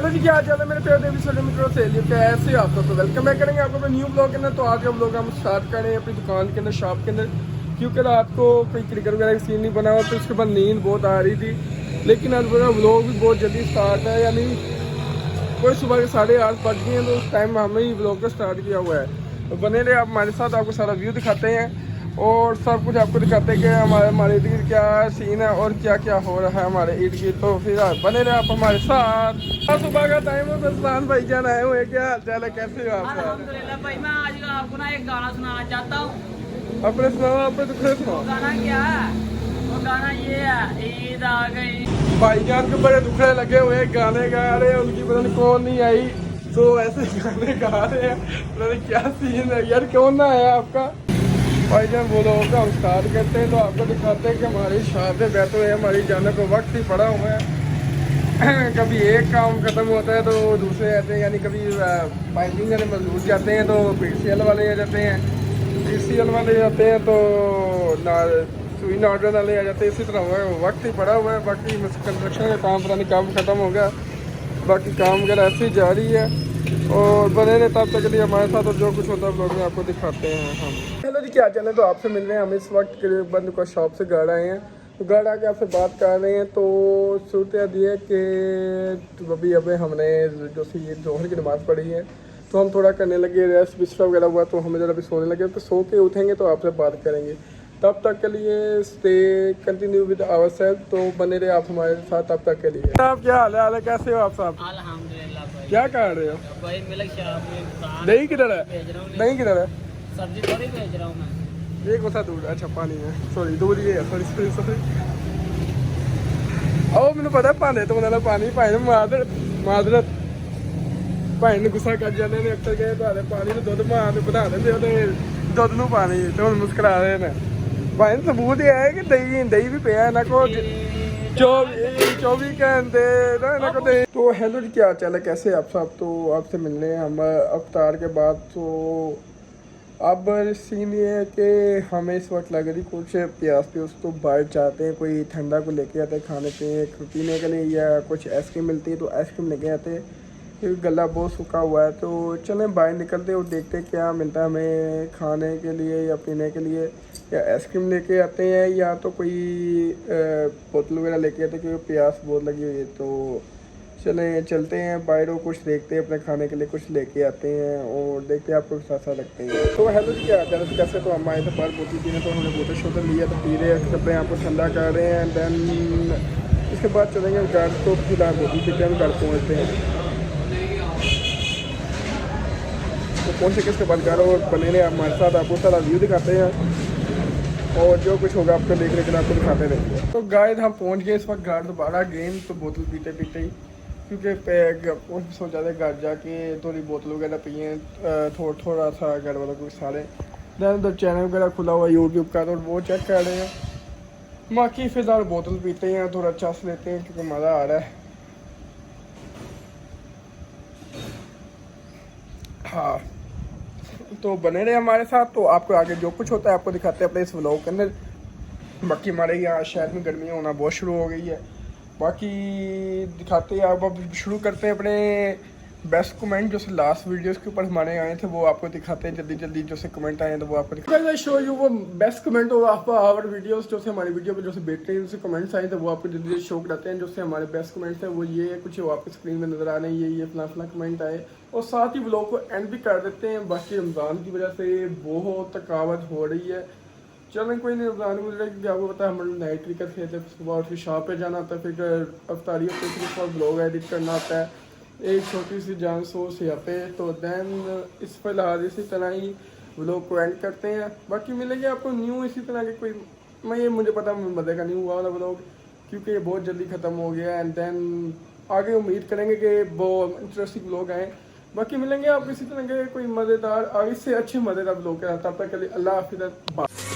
Hello जी, क्या हाल है मेरे प्यारे देवी सोलह मित्रों से कैसे आप सबको वेलकम बैक करेंगे आपको न्यू ब्लॉग के अंदर। तो आज का ब्लॉग हम स्टार्ट करें अपनी दुकान के अंदर, शॉप के अंदर, क्योंकि रात को कोई क्रिकेट वगैरह का सीन नहीं बना हुआ, तो उसके बाद नींद बहुत आ रही थी। लेकिन आज मेरा ब्लॉग भी बहुत जल्दी स्टार्ट है, यानी कोई सुबह के 8:30 बज गए हैं, तो उस टाइम हमने ही ब्लॉग को स्टार्ट किया हुआ है। तो बने रहे आप हमारे साथ, आपको सारा व्यू दिखाते हैं और सब कुछ आपको दिखाते हैं कि हमारे इर्द गिर्द क्या सीन है और क्या क्या हो रहा है हमारे इर्द गिर्द। तो फिर बने रहे आप हमारे साथ। सुबह का टाइम है, तो सलमान भाई जान आए हुए, क्या हाल चाल है, कैसे हो आप? अल्हम्दुलिल्लाह भाई, मैं आज आपको ना एक गाना सुनाना चाहता हूँ। अपने सुनाओ, अपने दुखड़े सुनाओ। गाना क्या है? वो गाना ये है, ईद आ गई। भाईजान के बड़े दुखड़े लगे हुए हैं, गाने गा रहे हैं, उनकी पता नहीं कौन नहीं आई, तो ऐसे गाने गा रहे हैं। पता नहीं क्या सीन है यार, कौन ना आया आपका भाईजान? बोलो होगा हम स्टार्ट करते हैं, तो आपको दिखाते हैं कि हमारी शादी बैठे हुए, हमारी जाने को वक्त ही पड़ा हुआ है। कभी एक काम खत्म होता है तो दूसरे आते हैं, यानी कभी पाइपिंग वाले मजदूर जाते हैं तो PCL वाले आ जाते हैं, PCL वाले जाते हैं तो सुई नार्डन वाले आ जाते हैं। इसी तरह वक्त ही पड़ा हुआ है। बाकी कंस्ट्रक्शन का काम पता नहीं कब खत्म होगा, बाकी काम वगैरह ऐसे ही जारी है और बने रहे तब तक के लिए हमारे साथ, और जो कुछ होता है ब्लॉग में आपको दिखाते हैं हम। हेलो जी, क्या चल है? तो आपसे मिल रहे हैं हम इस वक्त बंद को शॉप से घर आए हैं, तो घर आके आपसे बात कर रहे हैं। तो सूरत ये है कि अभी हमने जो सी जोहर की नमाज़ पढ़ी है, तो हम थोड़ा करने लगे, रेस्ट बिस्तर वगैरह हुआ, तो हमें ज़रा अभी सोने लगे, तो सो के उठेंगे तो आपसे बात करेंगे। तब तक के लिए stay continue with our self, तो बने रहे आप हमारे साथ तब तक के लिए। आप क्या हाल है, कैसे हो आप साहब? अल्हम्दुलिल्लाह भाई। क्या कर रहे हो भाई मिल्क शराब में दही किधर है? भेज रहा हूँ। दही किधर है? सब्जी थोड़ी भेज रहा हूँ मैं। ये कौन सा दूध? अच्छा पानी है, सॉरी दूध ये है, सॉरी सॉरी सॉरी। आओ मैंने पता भांडे तो बनाना पानी भाई मादरत भाई ने गुस्सा कर जाने ने अक्सर कहे तो पानी में दुध मार बना देंगे, दुध नू पानी तो मुस्कुरा रहे हैं भाई। सबूत ये है कि दही भी पिया है ना को 24 घंटे ना को दही। तो हेलो जी, क्या चाल है, कैसे आप सब? तो आपसे मिलने हम अफ्तार के बाद। तो अब सीन ये है कि हमें इस वक्त लग रही कुछ प्यास तो बाहर जाते हैं, कोई ठंडा को लेके आते हैं खाने पीने के लिए, या कुछ आइसक्रीम मिलती है तो आइसक्रीम लेके आते हैं, क्योंकि गला बहुत सूखा हुआ है। तो चलें बाहर निकलते और देखते हैं क्या मिलता है हमें खाने के लिए या पीने के लिए, या आइसक्रीम लेके आते हैं या तो कोई बोतल वगैरह लेके आते हैं, क्योंकि प्यास बहुत लगी हुई है। तो चलते हैं बाहर और कुछ देखते हैं, अपने खाने के लिए कुछ लेके आते हैं और देखते हैं आपको साथ साथ रखते हैं। तो हेलो जी, क्या कैसे? तो हम आए थे बाहर बोतल पीने, तो हमने बोतल शोतल लिया तो पी रहे हैं, अपने आप को ठंडा कर रहे हैं। देन इसके बाद चलेंगे घर, तो फिलहाल बोतल पीते हैं, घर पहुँचते हैं। तो पहुँचे किसके बाद घर, और बने रहे हमारे साथ, आपको सारा व्यू दिखाते हैं और जो कुछ होगा आपको देख लेकर आपको दिखाते रहेंगे। तो गाइस हम पहुँच गए इस वक्त घर दोबारा गेम, तो बोतल पीते पीते ही, क्योंकि सोचा था घर जाके थोड़ी बोतल वगैरह पिए, थोड़ा सा घर वालों को सारे। दैन तो चैनल वगैरह खुला हुआ यूट्यूब का, तो वो चेक कर रहे हैं। बाकी फिलहाल बोतल पीते हैं, थोड़ा चस लेते हैं क्योंकि मज़ा आ रहा है। हाँ, तो बने रहे हमारे साथ, तो आपको आगे जो कुछ होता है आपको दिखाते हैं अपने इस व्लॉग के अंदर। बाकी हमारे यहाँ शहर में गर्मी होना बहुत शुरू हो गई है, बाकी दिखाते हैं। अब शुरू करते हैं अपने बेस्ट कमेंट, जो से लास्ट वीडियोस के ऊपर हमारे आए थे वो आपको दिखाते हैं जल्दी जल्दी। जो से कमेंट आए हैं तो वो आपको दिखाते हैं, शो यू वो बेस्ट कमेंट हो आप आवर वीडियोस। जो से हमारी वीडियो पर जो से बेहतरीन से कमेंट्स आए थे वो आपको जल्दी जल्दी शो कराते हैं। जो से हमारे बेस्ट कमेंट्स हैं वो ये कुछ वो आपकी स्क्रीन में नजर आ रहे हैं, ये फला कमेंट आए, और साथ ही व्लॉग को एंड भी कर देते हैं। बाकी रमज़ान की वजह से बहुत थकावट हो रही है, चलें कोई नहीं, रमज़ान को क्योंकि आपको पता है हम नाइट क्रिकेट खेलते हैं, सुबह उठ के शॉप पे जाना होता है, फिर अफ्तारी होती है, फिर उसके बाद ब्लॉग एडिट करना होता है, एक छोटी सी जान सो से यहाँ पे। तो दैन इस फिलहाल इसी तरह ही व्लॉग को एंड करते हैं। बाकी मिलेंगे आपको न्यू इसी तरह के कोई, मुझे पता मज़े का नहीं हुआ वाला व्लॉग, क्योंकि ये बहुत जल्दी ख़त्म हो गया। एंड देन आगे उम्मीद करेंगे कि बहुत इंटरेस्टिंग व्लॉग आएँ। बाकी मिलेंगे आप इसी तरह के कोई मज़ेदार, इससे अच्छे मज़ेदार व्लॉग के साथ। तब तक के लिए अल्लाह हाफ़िज़।